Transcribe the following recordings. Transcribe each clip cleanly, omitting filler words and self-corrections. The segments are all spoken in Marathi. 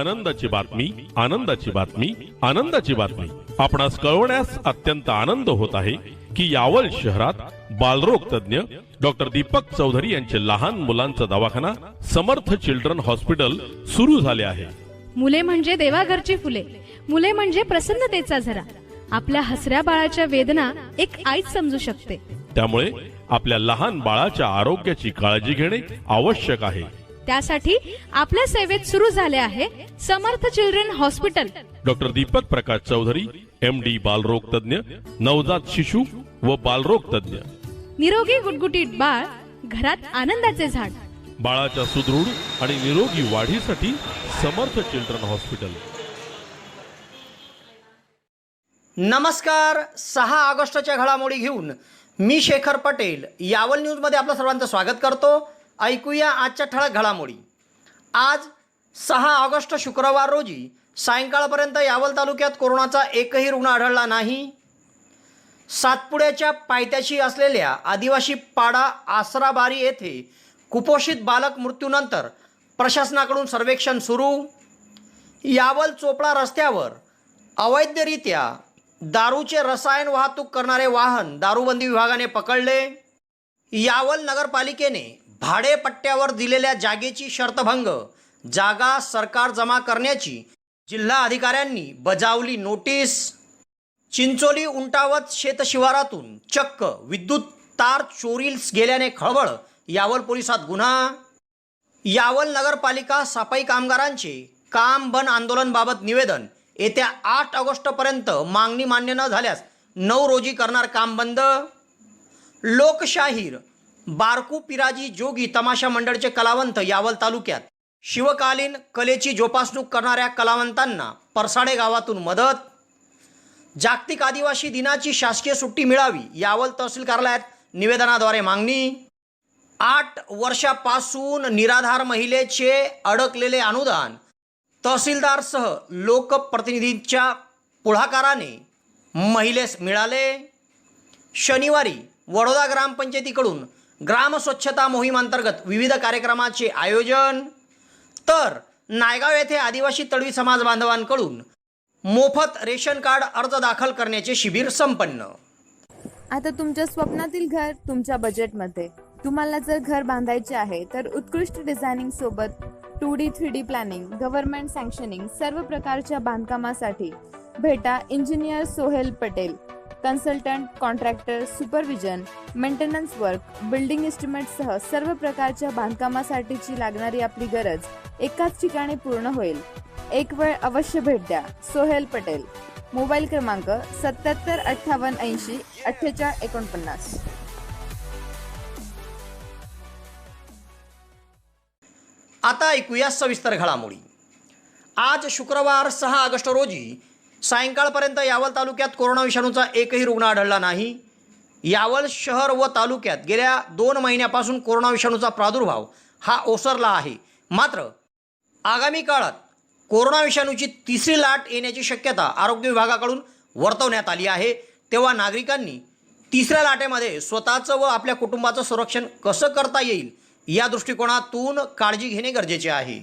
आनंदाची बातमी, आनंदाची बातमी, आनंदाची बातमी. आपणास कळवण्यास अत्यंत आनंद होत आहे की यावल शहरात बालरोग तज्ञ डॉक्टर दीपक चौधरी यांचे लहान मुलांचा दवाखाना समर्थ चिल्ड्रन हॉस्पिटल सुरू झाले आहे. मुले म्हणजे देवाघरची फुले, मुले म्हणजे प्रसन्नतेचा झरा. आपल्या हसऱ्या बाळाच्या वेदना एक आईच समजू शकते. त्यामुळे आपल्या लहान बाळाच्या आरोग्याची काळजी घेणे आवश्यक आहे. त्यासाठी आपल्या सेवेत सुरू झाले आहे समर्थ children hospital. Doctor Deepak Prakash Chaudhary, MD, बालरोग तज्ञ, नवजात शिशु व बालरोग तज्ञ. निरोगी गुटगुटीत बाळ, घरात आनंदाचे झाड. बाळाच्या सुदृढ आणि निरोगी वाढीसाठी समर्थ चिल्ड्रन हॉस्पिटल. नमस्कार. 6 ऑगस्टच्या घडामोडी घेऊन मी शेखर पटेल यावल न्यूज मध्ये आपलं सर्वांचं स्वागत करतो. ऐकूया आजच्या ठळक घडामोडी. आज 6 ऑगस्ट शुक्रवार रोजी सायंकाळपर्यंत यावल तालुक्यात कोरोनाचा एकही रुग्ण आढळला नाही. सातपुड्याच्या पायथ्याशी असलेल्या आदिवासी पाडा आसराबारी येथे कुपोषित बालक मृत्यूनंतर प्रशासनाकडून सर्वेक्षण सुरू. यावल चोपडा रस्त्यावर अवैधरित्या दारूचे रसायन वाहतूक करणारे वाहन दारूबंदी विभागाने पकडले. यावल नगरपालिकेने भाडेपट्ट्यावर दिलेल्या जागेची शर्तभंग जागा सरकार जमा करण्याची जिल्हा अधिकाऱ्यांनी बजावली नोटीस. चिंचोली उंटावत शेतशिवारातून चक्क विद्युत तार चोरीस गेल्याने खळबळ. यावल पोलिसात गुन्हा. यावल नगरपालिका सफाई कामगारांचे काम बंद आंदोलनाबाबत निवेदन. येत्या 8 ऑगस्टपर्यंत मागणी मान्य न झाल्यास 9 रोजी करणार काम बंद. लोकशाहीर बारकू पिराजी जोगी तमाशा मंडळचे कलावंत यावल तालुक्यात. शिवकालीन कलेची जोपासणूक करणाऱ्या कलावंतांना परसाडे गावातून मदत. जागतिक आदिवासी दिनाची शासकीय सुट्टी मिळावी यावल तहसील कार्यालयात निवेदनाद्वारे मागणी. 8 वर्षापासून निराधार महिलेचे अडकलेले अनुदान तहसीलदारसह लोकप्रतिनिधींच्या पुढाकाराने महिलेस मिळाले. शनिवारी वडोदा ग्रामपंचायतीकडून ग्राम स्वच्छता मोहिमांतर्गत विविध कार्यक्रमाचे आयोजन. तर नायगाव येथे आदिवासी तळवी समाज बांधवांकडून मोफत रेशन कार्ड अर्ज दाखल करण्याचे शिबिर संपन्न. आता तुमच्या स्वप्नातील घर तुमच्या बजेटमध्ये. तुम्हाला जर घर बांधायचे आहे तर उत्कृष्ट डिझायनिंग सोबत 2D 3D प्लॅनिंग, गव्हर्नमेंट सँक्शनिंग सर्व प्रकारच्या बांधकामासाठी भेटा engineer Sohail Patel. Consultant, contractor, supervision, maintenance work, building एस्टिमेटसह सर्व प्रकारच्या बांधकामासाठीची लागणारी आपली गरज एकाच ठिकाणी पूर्ण होईल. एक वेळ अवश्य भेट द्या. सोहेल पटेल. मोबाईल क्रमांक 77 58 80 48 49. आता ऐकूया सविस्तर घडामोडी. आज शुक्रवार 6 ऑगस्ट रोजी सायंकाळपर्यंत यावल तालुक्यात कोरोना विषाणूचा एकही रुग्ण आढळला नाही. यावल शहर व तालुक्यात गेल्या 2 महिन्यापासून कोरोना विषाणूचा प्रादुर्भाव हा ओसरला आहे. मात्र आगामी काळात कोरोना विषाणूची 3री लाट येण्याची शक्यता आरोग्य विभागाकडून वर्तवण्यात आली आहे. तेव्हा नागरिकांनी 3ऱ्या लाटेमध्ये स्वतःचं व आपल्या कुटुंबाचं संरक्षण कसं करता येईल या दृष्टिकोनातून काळजी घेणे गरजेचे आहे.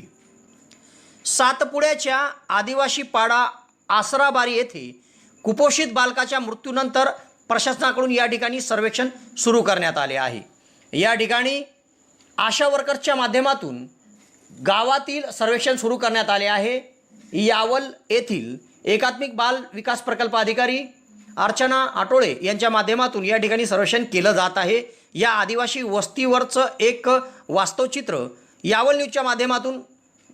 सातपुड्याच्या आदिवासी पाडा आसराबारी येथे कुपोषित बालकाच्या मृत्यूनंतर प्रशासनाकडून या ठिकाणी सर्वेक्षण सुरू करण्यात आले आहे. या ठिकाणी आशा वर्कर्सच्या माध्यमातून गावातील सर्वेक्षण सुरू करण्यात आले आहे. यावल येथील एकात्मिक बाल विकास प्रकल्प अधिकारी अर्चना आटोळे यांच्या माध्यमातून या ठिकाणी सर्वेक्षण केलं जात आहे. या आदिवासी वस्तीवरचं एक वास्तवचित्र यावल न्यूजच्या माध्यमातून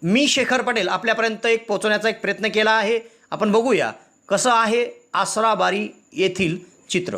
मी शेखर पटेल आपल्यापर्यंत पोहोचवण्याचा एक प्रयत्न केला आहे. आपण बघूया कसं आहे आसराबारी येथील चित्र.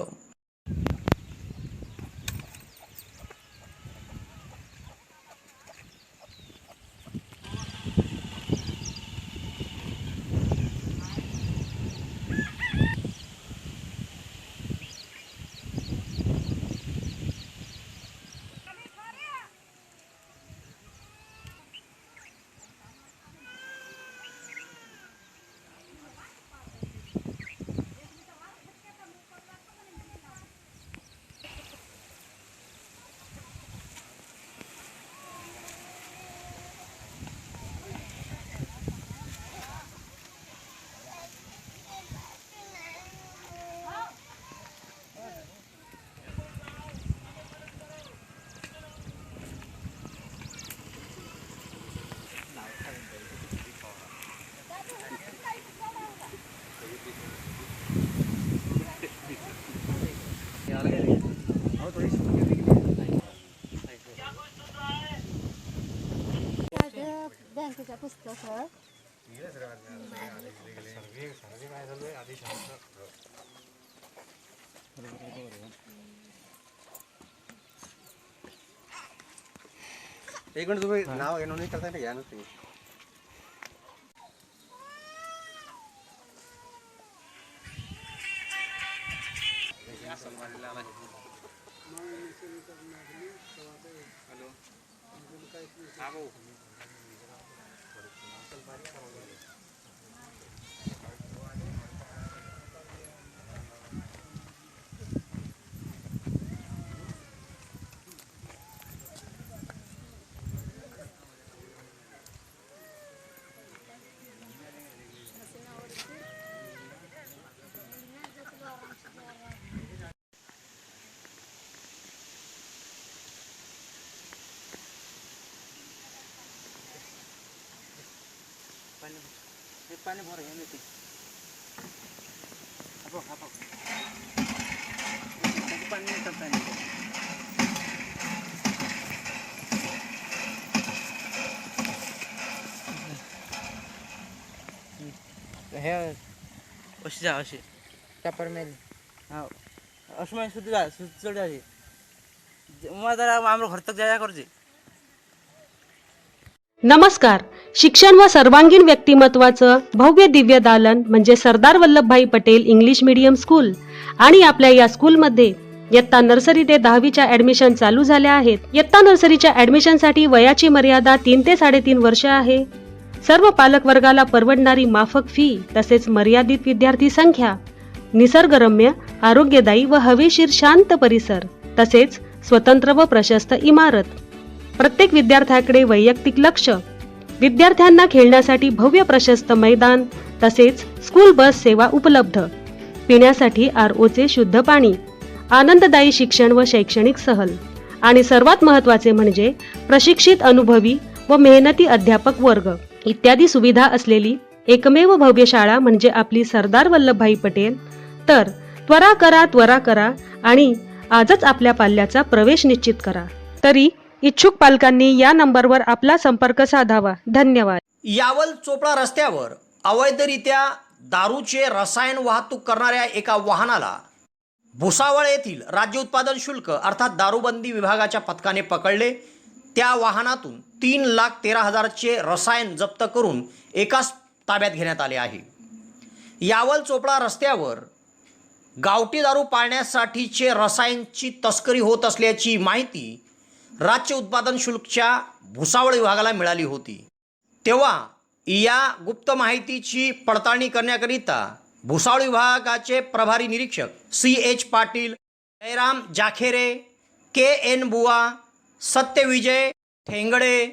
पुस्तक एक मिनिट तुम्ही नाव नोंदणी करता घ्या ना तुम्ही. पाणी भर हे नाही पाणी नाही करता नाही. हे अशी जा अशी कापर मेल हा असं सुद्धा जा चढ जायची मग जरा आम्हाला घर तक जाया करजे. नमस्कार. शिक्षण व सर्वांगीण व्यक्तिमत्वाचं भव्य दिव्य दालन म्हणजे Sardar Vallabhbhai Patel English medium school आणि आपल्या या स्कूलमध्ये इयत्ता नर्सरी ते 10वीच्या ऍडमिशन चालू झाल्या आहेत. इयत्ता नर्सरीच्या ऍडमिशनसाठी वयाची मर्यादा 3 ते 3.5 वर्ष आहे. सर्व पालक वर्गाला परवडणारी माफक फी तसेच मर्यादित विद्यार्थी संख्या, निसर्गरम्य, आरोग्यदायी व हवेशीर शांत परिसर तसेच स्वतंत्र व प्रशस्त इमारत, प्रत्येक विद्यार्थ्याकडे वैयक्तिक लक्ष, विद्यार्थ्यांना खेळण्यासाठी भव्य प्रशस्त मैदान तसेच स्कूल बस सेवा उपलब्ध, पिण्यासाठी RO चे शुद्ध पाणी, आनंददायी शिक्षण व शैक्षणिक सहल आणि सर्वात महत्त्वाचे म्हणजे प्रशिक्षित अनुभवी व मेहनती अध्यापक वर्ग इत्यादी सुविधा असलेली एकमेव भव्य शाळा म्हणजे आपली सरदार वल्लभभाई पटेल. तर त्वरा करा आणि आजच आपल्या पाल्याचा प्रवेश निश्चित करा. तरी इच्छुक पालकांनी या नंबरवर आपला संपर्क साधावा. धन्यवाद. यावल चोपडा रस्त्यावर अवैधरित्या दारूचे रसायन वाहतूक करणाऱ्या एका वाहनाला भुसावळ येथील राज्य उत्पादन शुल्क अर्थात दारूबंदी विभागाच्या पथकाने पकडले. त्या वाहनातून 3,13,000चे रसायन जप्त करून एकाच ताब्यात घेण्यात आले आहे. यावल चोपडा रस्त्यावर गावठी दारू पाळण्यासाठीचे रसायनची तस्करी होत असल्याची माहिती राज्य उत्पादन शुल्कच्या भुसावळ विभागाला मिळाली होती. तेव्हा या गुप्त माहितीची पडताळणी करण्याकरिता भुसावळ विभागाचे प्रभारी निरीक्षक CH पाटील, जयराम जाखेरे, KN बुवा, सत्यविजय ठेंगडे,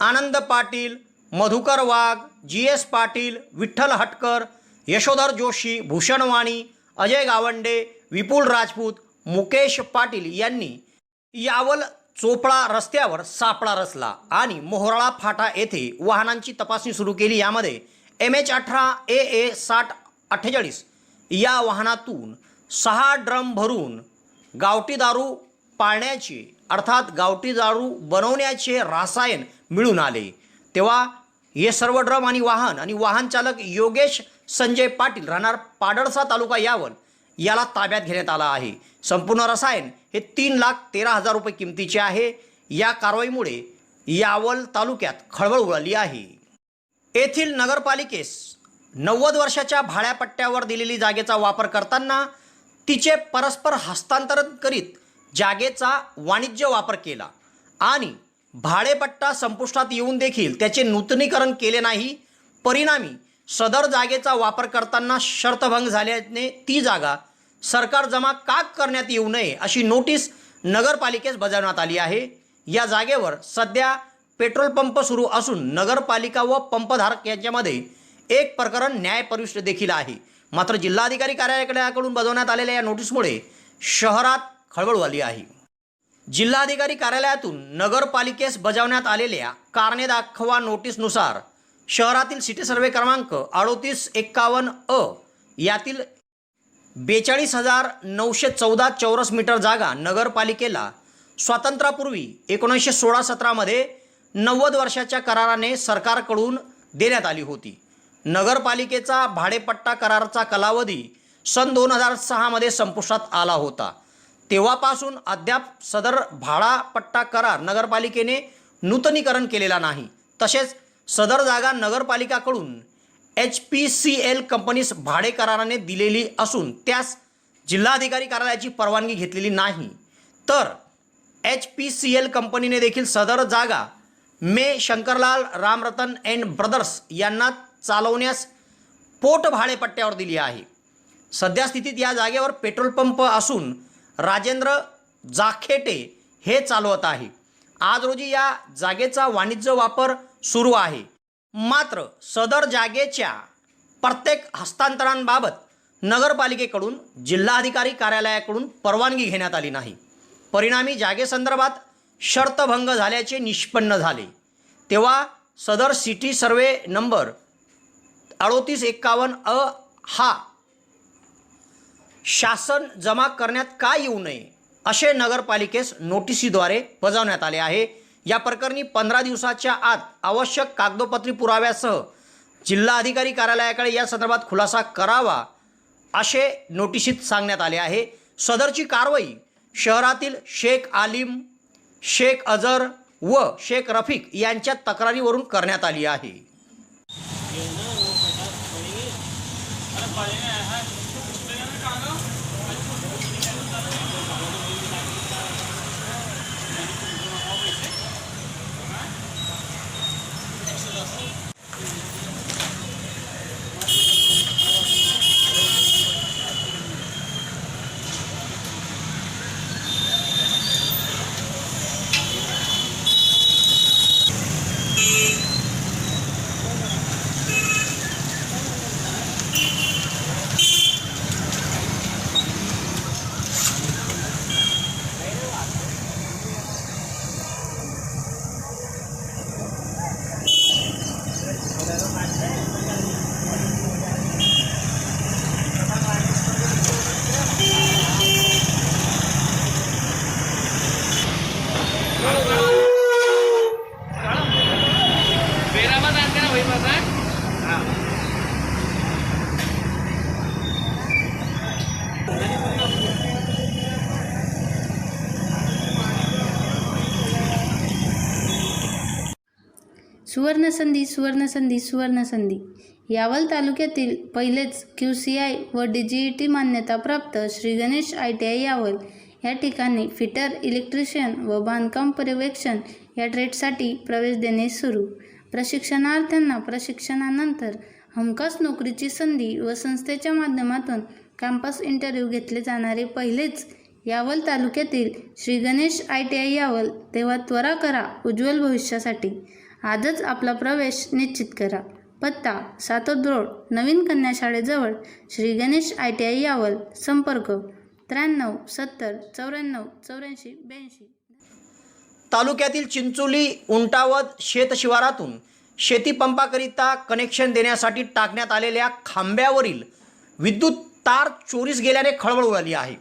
आनंद पाटील, मधुकर वाघ, GS पाटील, विठ्ठल हटकर, यशोधर जोशी, भूषण वाणी, अजय गावंडे, विपुल राजपूत, मुकेश पाटील यांनी यावल चोपडा रस्त्यावर सापळा रचला आणि मोहराळा फाटा येथे वाहनांची तपासणी सुरू केली. यामध्ये MH18 AA 6048 या वाहनातून 6 ड्रम भरून गावठी दारू पाळण्याचे अर्थात गावठी दारू बनवण्याचे रसायन मिळून आले. तेव्हा हे सर्व ड्रम आणि वाहन चालक योगेश संजय पाटील राहणार पाडळसा तालुका यावल याला ताब्यात घेण्यात आला आहे. संपूर्ण रसायन हे 3,13,000 रुपये किमतीचे आहे. या कारवाईमुळे यावल तालुक्यात खळबळ उडाली आहे. येथील नगरपालिकेस 90 वर्षाच्या भाड्यापट्ट्यावर दिलेली जागेचा वापर करताना तिचे परस्पर हस्तांतरण करीत जागेचा वाणिज्य वापर केला आणि भाडेपट्टा संपुष्टात येऊन देखील त्याचे नूतनीकरण केले नाही. परिणामी सदर जागेचा वापर करताना शर्तभंग झाल्याने ती जागा सरकार जमा का करण्यात येऊ नये अशी नोटीस नगरपालिकेस बजावण्यात आली आहे. या जागेवर सध्या पेट्रोल पंप सुरू असून नगरपालिका व पंपधारक यांच्यामध्ये एक प्रकरण न्यायप्रविष्ट देखील आहे. मात्र जिल्हाधिकारी कार्यालयाकडून बजावण्यात आलेल्या या नोटीसमुळे शहरात खळबळ उडाली आहे. जिल्हाधिकारी कार्यालयातून नगरपालिकेस बजावण्यात आलेल्या कारणे दाखवा नोटीसनुसार शहरातील सिटी सर्वे क्रमांक 3851 यातील 42,914 चौरस मीटर जागा नगरपालिकेला स्वातंत्र्यापूर्वी 1916-17 मध्ये 90 वर्षाच्या कराराने सरकारकडून देण्यात आली होती. नगरपालिकेचा भाडेपट्टा कराराचा कालावधी सन 2006 संपुष्टात आला होता. तेव्हापासून अद्याप सदर भाडापट्टा करार नगरपालिकेने नूतनीकरण केलेला नाही. तसेच सदर जागा नगरपालिकाकडून HPCL कंपनीस भाडे कराराने दिलेली असून त्यास जिल्हाधिकारी कार्यालयाची परवानगी घेतलेली नाही. तर HPCL कंपनीने देखील सदर जागा मे शंकरलाल रामरतन अँड ब्रदर्स यांना चालवण्यास पोट भाडेपट्ट्यावर दिली आहे. सध्या स्थितीत या जागेवर पेट्रोल पंप असून राजेंद्र जाखेटे हे चालवत आहे. आज रोजी या जागेचा वाणिज्य वापर सुरू आहे. मात्र सदर जागेच्या प्रत्येक हस्तांतरणाबाबत नगरपालिकेकडून जिल्हाधिकारी कार्यालयाकडून परवानगी घेण्यात आली नाही. परिणामी जागेसंदर्भात शर्तभंग झाल्याचे निष्पन्न झाले. तेव्हा सदर सिटी सर्वे नंबर 3851 अ हा शासन जमा करण्यात का येऊ नये असे नगरपालिकेस नोटिसीद्वारे बजावण्यात आले आहे. या प्रकरणी 15 दिवसाच्या आत आवश्यक कागदोपत्री पुराव्यासह जिल्हाधिकारी कार्यालयाकडे या संदर्भात खुलासा करावा असे नोटिसीत सांगण्यात आले आहे. सदरची कारवाई शहरातील शेख आलिम, शेख अजर व शेख रफिक यांच्या तक्रारीवरून करण्यात आली आहे. सुवर्णसंधी सुवर्णसंधी सुवर्णसंधी यावल तालुक्यातील पहिलेच QCI व DGET मान्यताप्राप्त श्री गणेश ITI यावल या ठिकाणी फिटर, इलेक्ट्रिशियन व बांधकाम पर्यवेक्षण या ट्रेडसाठी प्रवेश देणे सुरू. प्रशिक्षणार्थ्यांना प्रशिक्षणानंतर हमखास नोकरीची संधी व संस्थेच्या माध्यमातून कॅम्पस इंटरव्ह्यू घेतले जाणारे पहिलेच यावल तालुक्यातील श्री गणेश ITI यावल. तेव्हा त्वरा करा उज्ज्वल भविष्यासाठी. आजच आपला प्रवेश निश्चित करा. पत्ता सातोद रोड, नवीन कन्या शाळेजवळ, श्री गणेश ITI यावल. संपर्क 93 70 94 84 82. तालुक्यातील चिंचोली उंटावद शेत शिवारातून शेतीपंपाकरिता कनेक्शन देण्यासाठी टाकण्यात आलेल्या खांब्यावरील विद्युत तार चोरीस गेल्याने खळबळ उडाली आहे.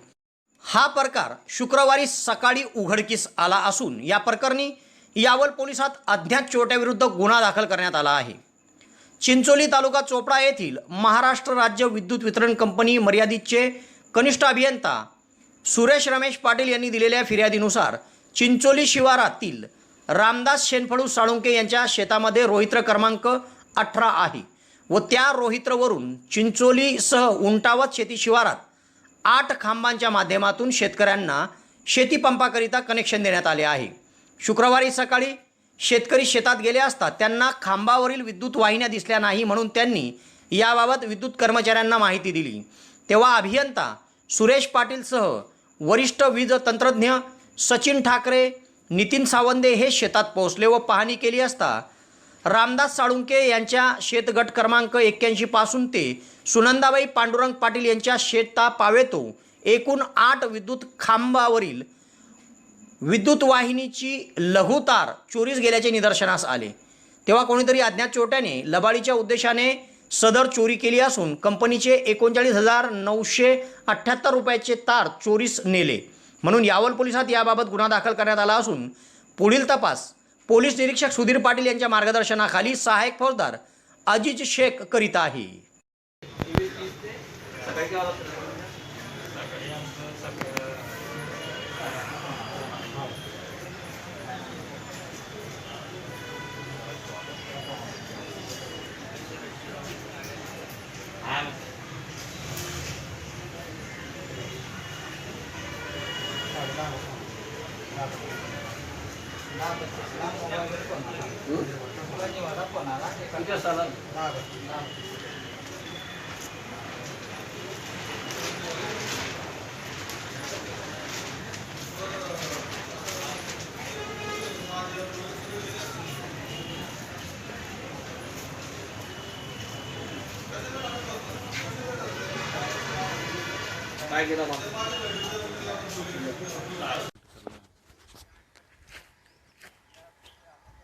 हा प्रकार शुक्रवारी सकाळी उघडकीस आला असून या प्रकरणी यावल पोलिसात अज्ञात चोरट्याविरुद्ध गुन्हा दाखल करण्यात आला आहे. चिंचोली तालुका चोपडा येथील महाराष्ट्र राज्य विद्युत वितरण कंपनी मर्यादितचे कनिष्ठ अभियंता सुरेश रमेश पाटील यांनी दिलेल्या फिर्यादीनुसार चिंचोली शिवारातील रामदास शेनफळू साळुंके यांच्या शेतामध्ये रोहित्र क्रमांक 18 आहे व त्या रोहित्रवरून चिंचोलीसह उंटावत शेती शिवारात 8 खांबांच्या माध्यमातून शेतकऱ्यांना शेतीपंपाकरिता कनेक्शन देण्यात आले आहे. शुक्रवारी सकाळी शेतकरी शेतात गेले असता त्यांना खांबावरील विद्युत वाहिन्या दिसल्या नाही म्हणून त्यांनी याबाबत विद्युत कर्मचाऱ्यांना माहिती दिली. तेव्हा अभियंता सुरेश पाटीलसह वरिष्ठ वीज तंत्रज्ञ सचिन ठाकरे, नितीन सावंदे हे शेतात पोहोचले व पाहणी केली असता रामदास साळुंके यांच्या शेतगट क्रमांक 81 पासून ते सुनंदाबाई पांडुरंग पाटील यांच्या शेता पावेतो एकूण 8 विद्युत खांबावरील विद्युत वाहिनीची लघुतार चोरीस गेल्याचे निदर्शनास आले. तेव्हा कोणीतरी अज्ञात चोरट्याने लबाडीच्या उद्देशाने सदर चोरी केली असून कंपनीचे 39,978 रुपयाचे तार चोरीस नेले म्हणून यावल पोलिसात याबाबत गुन्हा दाखल करण्यात आला असून पुढील तपास पोलीस निरीक्षक सुधीर पाटील यांच्या मार्गदर्शनाखाली सहाय्यक फौजदार अजीज शेख करीत आहे.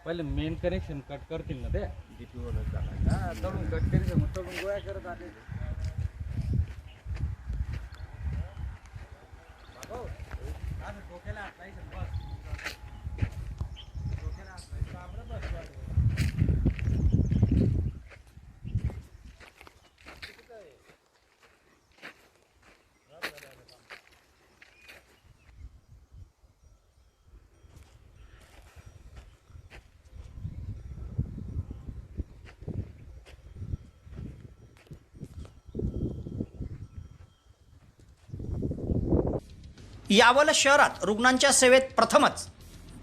पहिले मेन कनेक्शन कट करतील ना ते तळून कट करीत मग तळून गोळ्या करत आले. यावल शहरात रुग्णांच्या सेवेत प्रथमच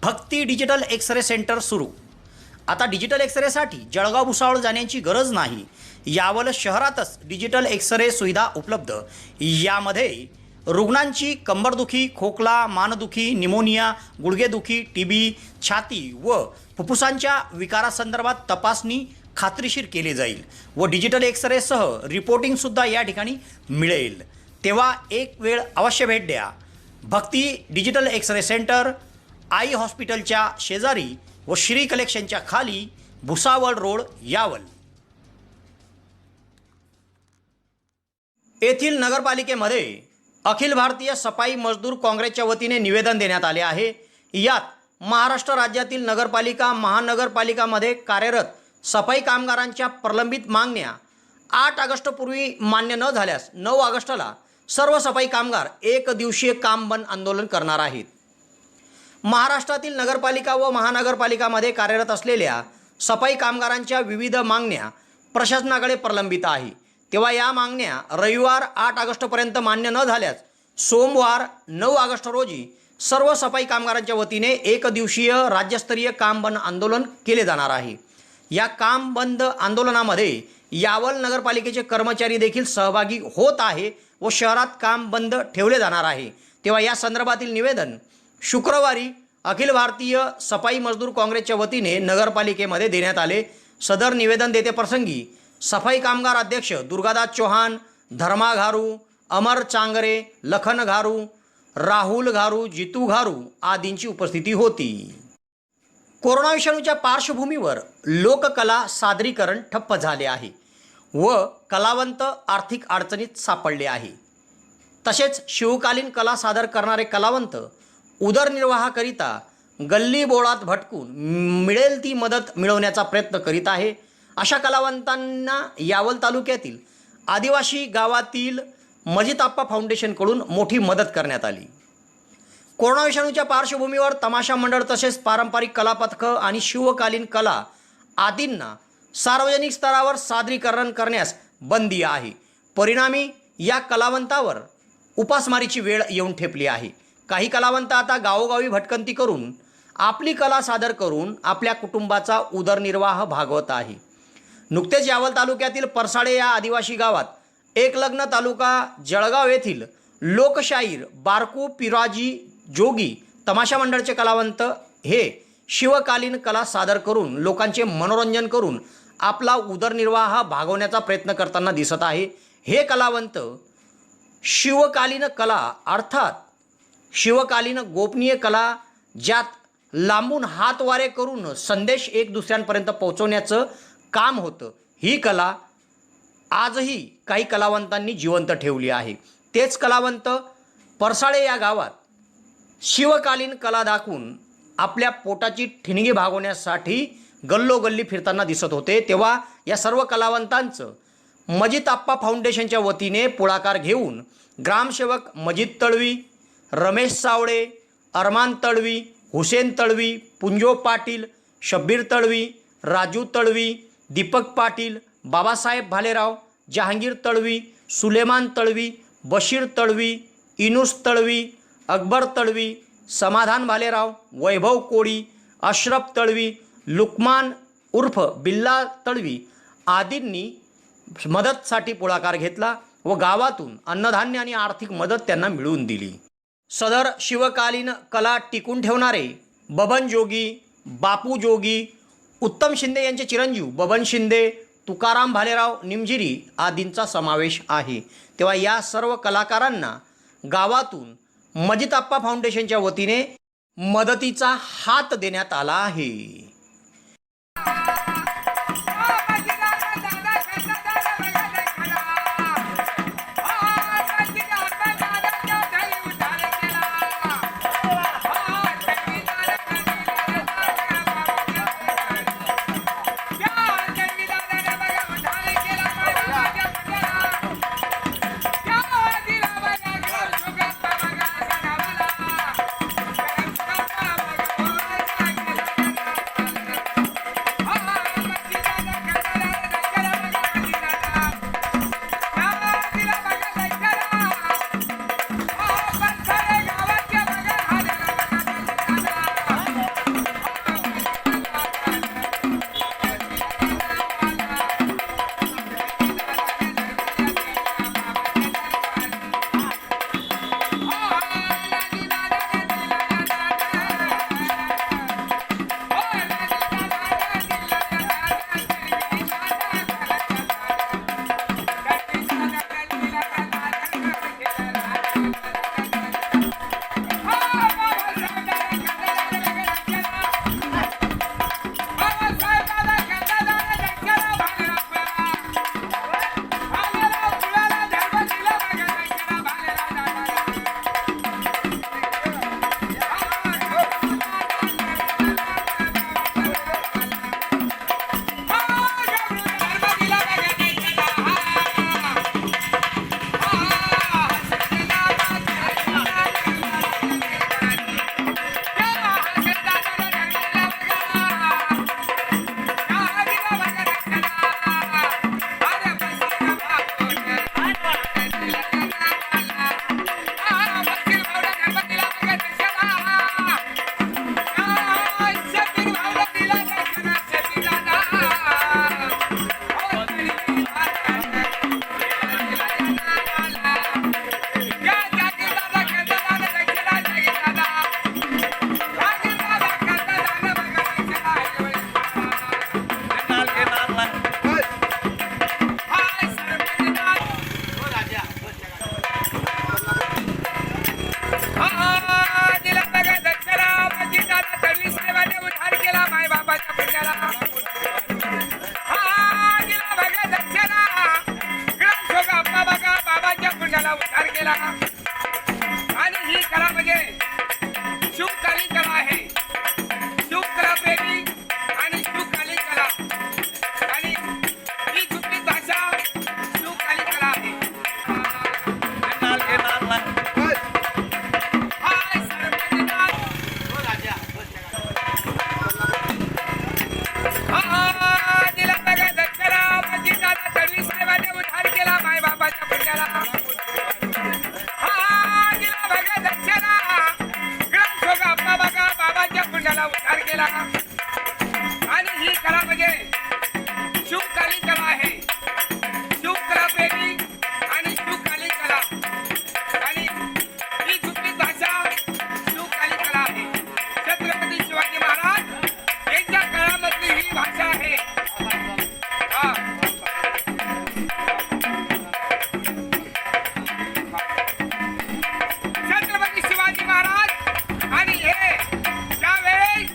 भक्ती डिजिटल एक्सरे सेंटर सुरू. आता डिजिटल एक्सरेसाठी जळगाव भुसावळ जाण्याची गरज नाही. यावल शहरातच डिजिटल एक्सरे सुविधा उपलब्ध. यामध्ये रुग्णांची कंबरदुखी, खोकला, मानदुखी, निमोनिया, गुडघेदुखी, टीबी, छाती व फुफ्फुसांच्या विकारासंदर्भात तपासणी खात्रीशीर केली जाईल व डिजिटल एक्सरेसह रिपोर्टिंगसुद्धा या ठिकाणी मिळेल. तेव्हा एक वेळ अवश्य भेट द्या. भक्ती डिजिटल एक्सरे सेंटर, आई हॉस्पिटलच्या शेजारी व श्री कलेक्शनच्या खाली, भुसावळ रोड, यावल. येथील नगरपालिकेमध्ये अखिल भारतीय सफाई मजदूर काँग्रेसच्या वतीने निवेदन देण्यात आले आहे. यात महाराष्ट्र राज्यातील नगरपालिका, महानगरपालिकामध्ये कार्यरत सफाई कामगारांच्या प्रलंबित मागण्या 8 ऑगस्टपूर्वी मान्य न झाल्यास 9 ऑगस्टला सर्व सफाई कामगार एक दिवसीय काम बंद आंदोलन करणार आहेत. महाराष्ट्रातील नगरपालिका व महानगरपालिकामध्ये कार्यरत असलेल्या सफाई कामगारांच्या विविध मागण्या प्रशासनाकडे प्रलंबित आहे. तेव्हा या मागण्या रविवार 8 ऑगस्टपर्यंत मान्य न झाल्यास सोमवार 9 ऑगस्ट रोजी सर्व सफाई कामगारांच्या वतीने एक दिवसीय राज्यस्तरीय काम बंद आंदोलन केले जाणार आहे. या काम बंद आंदोलनामध्ये यावल नगरपालिकेचे कर्मचारी देखील सहभागी होत आहे व शहरात काम बंद ठेवले जाणार आहे. तेव्हा या संदर्भातील निवेदन शुक्रवारी अखिल भारतीय सफाई मजदूर काँग्रेसच्या वतीने नगरपालिकेमध्ये देण्यात आले. सदर निवेदन देते प्रसंगी सफाई कामगार अध्यक्ष दुर्गादास चौहान, धर्मा घारू, अमर चांगरे, लखन घारू, राहुल घारू, जितू घारू आदींची उपस्थिती होती. कोरोना विषाणूच्या पार्श्वभूमीवर लोककला सादरीकरण ठप्प झाले आहे व कलावंत आर्थिक अडचणीत सापडले आहे. तसेच शिवकालीन कला सादर करणारे कलावंत उदरनिर्वाहाकरिता गल्ली बोळात भटकून मिळेल ती मदत मिळवण्याचा प्रयत्न करीत आहे. अशा कलावंतांना यावल तालुक्यातील आदिवासी गावातील मजिताप्पा फाउंडेशनकडून मोठी मदत करण्यात आली. कोरोना विषाणूच्या पार्श्वभूमीवर तमाशा मंडळ तसेच पारंपरिक कला पथकं आणि शिवकालीन कला आदींना सार्वजनिक स्तरावर सादरीकरण करण्यास बंदी आहे. परिणामी या कलावंतावर उपासमारीची वेळ येऊन ठेपली आहे. काही कलावंत आता गावोगावी भटकंती करून आपली कला सादर करून आपल्या कुटुंबाचा उदरनिर्वाह भागवत आहे. नुकतेच यावल तालुक्यातील परसाडे या आदिवासी गावात एकलग्न तालुका जळगाव येथील लोकशाहीर बारकू पिराजी जोगी तमाशा मंडळचे कलावंत हे शिवकालीन कला सादर करून लोकांचे मनोरंजन करून आपला उदरनिर्वाह भागवण्याचा प्रयत्न करताना दिसत आहे. हे कलावंत शिवकालीन कला अर्थात शिवकालीन गोपनीय कला ज्यात लांबून हातवारे करून संदेश एक दुसऱ्यांपर्यंत पोहोचवण्याचं काम होतं, ही कला आजही काही कलावंतांनी जिवंत ठेवली आहे. तेच कलावंत परसाळे या गावात शिवकालीन कला दाखवून आपल्या पोटाची ठिणगी भागवण्यासाठी गल्लोगल्ली फिरताना दिसत होते. तेव्हा या सर्व कलावंतांचं मजिद आप्पा फाउंडेशनच्या वतीने पुढाकार घेऊन ग्रामसेवक मजिद तळवी, रमेश सावळे, अरमान तळवी, हुसेन तळवी, पुंजो पाटील, शब्बीर तळवी, राजू तळवी, दीपक पाटील, बाबासाहेब भालेराव, जहांगीर तळवी, सुलेमान तळवी, बशीर तळवी, इनुस तळवी, अकबर तळवी, समाधान भालेराव, वैभव कोळी, अशरफ तळवी, लुकमान उर्फ बिल्ला तळवी आदींनी मदतसाठी पुढाकार घेतला व गावातून अन्नधान्य आणि आर्थिक मदत त्यांना मिळवून दिली. सदर शिवकालीन कला टिकून ठेवणारे बबन जोगी, बापू जोगी, उत्तम शिंदे यांचे चिरंजीव बबन शिंदे, तुकाराम भालेराव निमजिरी आदींचा समावेश आहे. तेव्हा या सर्व कलाकारांना गावातून मजिद आप्पा फाउंडेशनच्या वतीने मदतीचा हात देण्यात आला आहे. आणि ही कला म्हणजे शिवकालीन कला आहे. शिवकला प्रेमी आणि शिवकालीन कला आणि ही जुनी भाषा शिवकालीन कला आहे. दिला बघा दक्षरा म्हणजे दादा तडवी साहेबांनी उद्धार केला माय बाबाच्या पुण्याला. उद्धार केला आणि ही कला म्हणजे शिवकालीन कला आहे. शिवकला प्रेमी आणि शिवकालीन कला आणि ही जुनी भाषा शिवकालीन कला आहे. छत्रपती शिवाजी महाराज यांच्या काळामधली ही भाषा आहे. छत्रपती शिवाजी महाराज आणि हे त्यावेळेस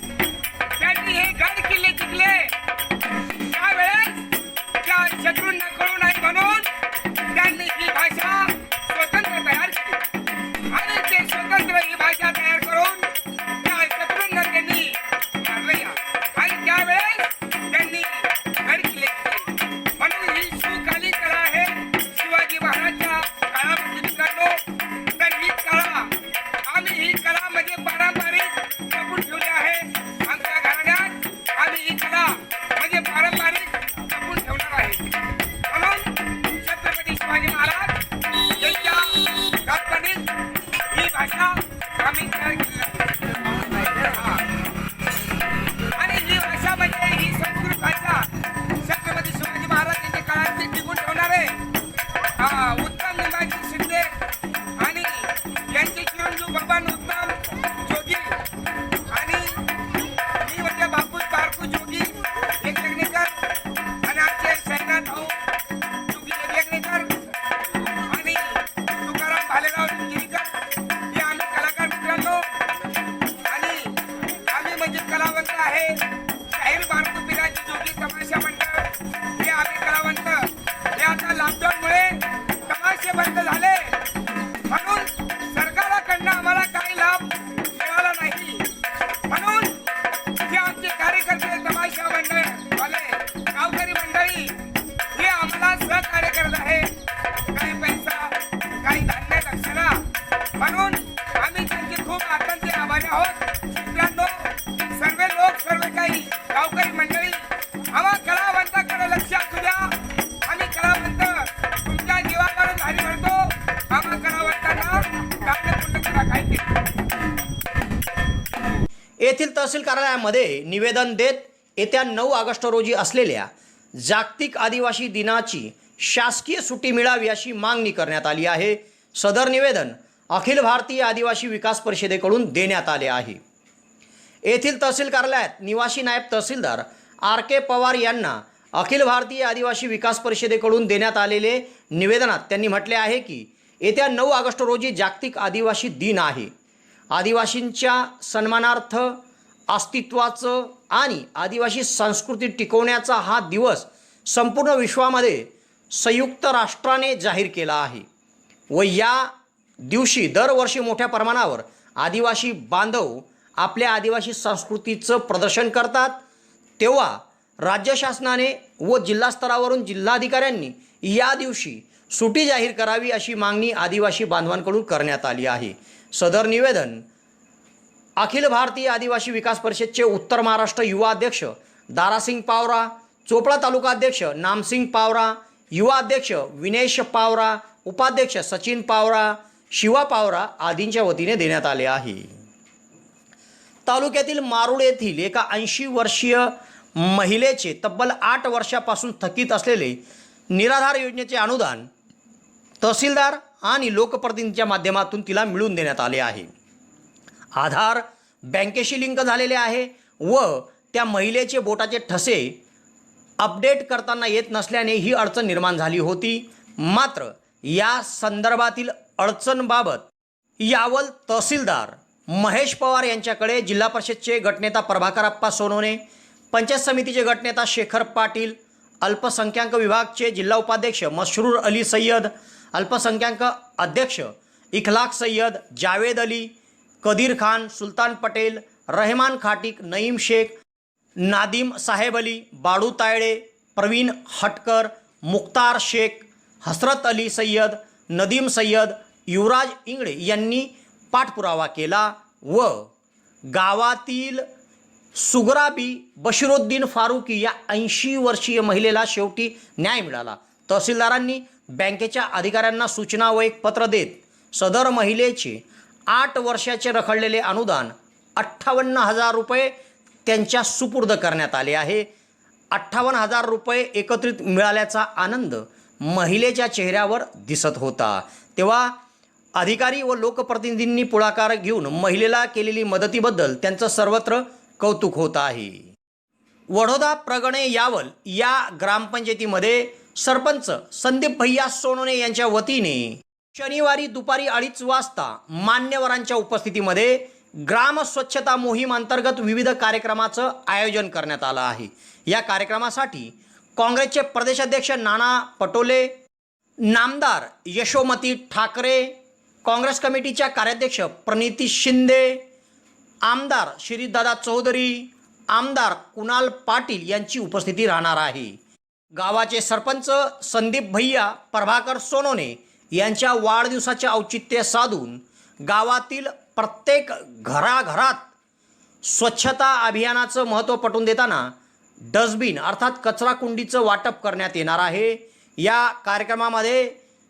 आहे शाहीर बारकुपिराची जोगी तमाशा मंडळ हे आम्ही कलावंत हे आता लॉकडाऊनमुळे तमाशे बंद झाले, म्हणून सरकाराकडनं आम्हाला काही लाभ मिळाला नाही, म्हणून जे आमचे कार्यकर्ते तमाशा मंडळ वाले गावकरी मंडळी हे आम्हाला सहकार्य करत आहे, काही पैसा काही धान्य दक्षिणा, म्हणून आम्ही त्यांचे खूप आनंदी आभारी आहोत. मित्रांनो, सर्व लोक सर्व काही गावकरी मंडळी आम्हा कलावंताकडे लक्ष असू द्या. आम्ही कलावंत तुमच्या जीवावर धारी भरतो. आम्हा कलावंतांना दान पुण्य करा काही. येथील तहसील कार्यालयामध्ये निवेदन देत येत्या 9 ऑगस्ट रोजी असलेल्या जागतिक आदिवासी दिनाची शासकीय सुट्टी मिळावी अशी मागणी करण्यात आली आहे. सदर निवेदन अखिल भारतीय आदिवासी विकास परिषदेकडून देण्यात आले आहे. येथील तहसील कार्यालयात निवासी नायब तहसीलदार RK पवार यांना अखिल भारतीय आदिवासी विकास परिषदेकडून देण्यात आलेले निवेदनात त्यांनी म्हटले आहे की येत्या 9 ऑगस्ट रोजी जागतिक आदिवासी दिन आहे. आदिवासींच्या सन्मानार्थ अस्तित्वाचं आणि आदिवासी संस्कृती टिकवण्याचा हा दिवस संपूर्ण विश्वामध्ये संयुक्त राष्ट्राने जाहीर केला आहे व या दिवशी दरवर्षी मोठ्या प्रमाणावर आदिवासी बांधव आपल्या आदिवासी संस्कृतीचं प्रदर्शन करतात. तेव्हा राज्य शासनाने व जिल्हा स्तरावरून जिल्हाधिकाऱ्यांनी या दिवशी सुट्टी जाहीर करावी अशी मागणी आदिवासी बांधवांकडून करण्यात आली आहे. सदर निवेदन अखिल भारतीय आदिवासी विकास परिषदचे उत्तर महाराष्ट्र युवा अध्यक्ष दारासिंग पावरा, चोपडा तालुका अध्यक्ष नामसिंग पावरा, युवा अध्यक्ष विनेश पावरा, उपाध्यक्ष सचिन पावरा, शिवा पावरा आदींच्या वतीने देण्यात आले आहे. तालुक्यातील मारुळ येथील एका 80 वर्षीय महिलेचे तब्बल 8 वर्षापासून थकीत असलेले निराधार योजनेचे अनुदान तहसीलदार आणि लोकप्रतिनिधींच्या माध्यमातून तिला मिळवून देण्यात आले आहे. आधार बँकेशी लिंक झालेले आहे व त्या महिलेचे बोटाचे ठसे अपडेट करताना येत नसल्याने ही अडचण निर्माण झाली होती. मात्र या संदर्भातील अडचणबाबत यावल तहसीलदार महेश पवार यांच्याकडे जिल्हा परिषदचे गटनेता प्रभाकरप्पा सोनवणे, पंचायत समितीचे गटनेता शेखर पाटील, अल्पसंख्याक विभागचे जिल्हा उपाध्यक्ष मशरूर अली सय्यद, अल्पसंख्याक अध्यक्ष इखलाक सय्यद, जावेद अली, कदीर खान, सुलतान पटेल, रहमान खाटिक, नईम शेख, नादिम साहेब अली, बाडू तायडे, प्रवीण हटकर, मुख्तार शेख, हसरत अली सय्यद, नदीम सय्यद, युवराज इंगळे यांनी पाठपुरावा केला व गावातील सुगराबी बशिरुद्दीन फारुकी या 80 वर्षीय महिलेला शेवटी न्याय मिळाला. तहसीलदारांनी बँकेच्या अधिकाऱ्यांना सूचना व एक पत्र देत सदर महिलेचे 8 वर्षाचे रखडलेले अनुदान 58,000 रुपये त्यांच्या सुपूर्द करण्यात आले आहे. 58,000 रुपये एकत्रित मिळाल्याचा आनंद महिलेच्या चेहऱ्यावर दिसत होता. तेव्हा अधिकारी व लोकप्रतिनिधींनी पुढाकार घेऊन महिलेला केलेली मदतीबद्दल त्यांचं सर्वत्र कौतुक होत आहे. वडोदा प्रगणे यावल या ग्रामपंचायतीमध्ये सरपंच संदीप भैया सोनवणे यांच्या वतीने शनिवारी दुपारी 2:30 वाजता मान्यवरांच्या उपस्थितीमध्ये ग्राम स्वच्छता मोहीम अंतर्गत विविध कार्यक्रमाचं आयोजन करण्यात आलं आहे. या कार्यक्रमासाठी काँग्रेसचे प्रदेशाध्यक्ष नाना पटोले, नामदार यशोमती ठाकरे, काँग्रेस कमिटीच्या कार्याध्यक्ष प्रणिती शिंदे, आमदार श्रीदादा चौधरी, आमदार कुणाल पाटील यांची उपस्थिती राहणार आहे. गावाचे सरपंच संदीप भैया प्रभाकर सोनवणे यांच्या वाढदिवसाचे औचित्य साधून गावातील प्रत्येक घराघरात स्वच्छता अभियानाचं महत्त्व पटवून देताना डस्टबिन अर्थात कचरा कुंडीचं वाटप करण्यात येणार आहे. या कार्यक्रमामध्ये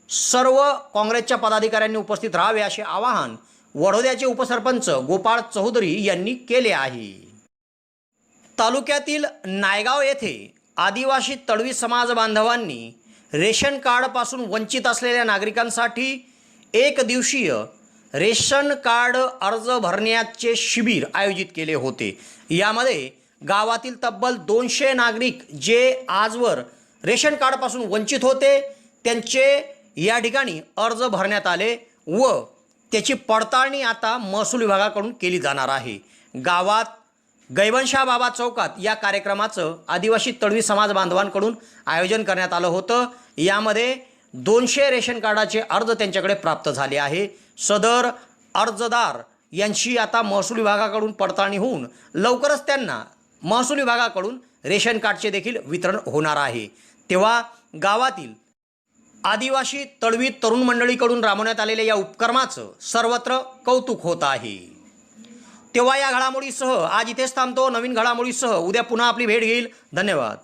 सर्व काँग्रेसच्या पदाधिकाऱ्यांनी उपस्थित राहावे असे आवाहन वडोद्याचे उपसरपंच गोपाळ चौधरी यांनी केले आहे. तालुक्यातील नायगाव येथे आदिवासी तळवी समाज बांधवांनी रेशन कार्डपासून वंचित असलेल्या नागरिकांसाठी 1 दिवसीय रेशन कार्ड अर्ज भरण्याचे शिबिर आयोजित केले होते. यामध्ये गावातील तब्बल 200 नागरिक जे आजवर रेशन कार्डपासून वंचित होते त्यांचे या ठिकाणी अर्ज भरण्यात आले व त्याची पडताळणी आता महसूल विभागाकडून केली जाणार आहे. गावात गैवनशाह बाबा चौकात या कार्यक्रमाचं आदिवासी तळवी समाज बांधवांकडून आयोजन करण्यात आलं होतं. यामध्ये 200 रेशन कार्डाचे अर्ज त्यांच्याकडे प्राप्त झाले आहे. सदर अर्जदार यांची आता महसूल विभागाकडून पडताळणी होऊन लवकरच त्यांना महसूल विभागाकडून रेशन कार्डचे देखील वितरण होणार आहे. तेव्हा गावातील आदिवासी तळवी तरुण मंडळीकडून राबवण्यात आलेल्या या उपक्रमाचं सर्वत्र कौतुक होत आहे. तेव्हा या घडामोडीसह आज इथेच थांबतो. नवीन घडामोडीसह उद्या पुन्हा आपली भेट घेईल. धन्यवाद.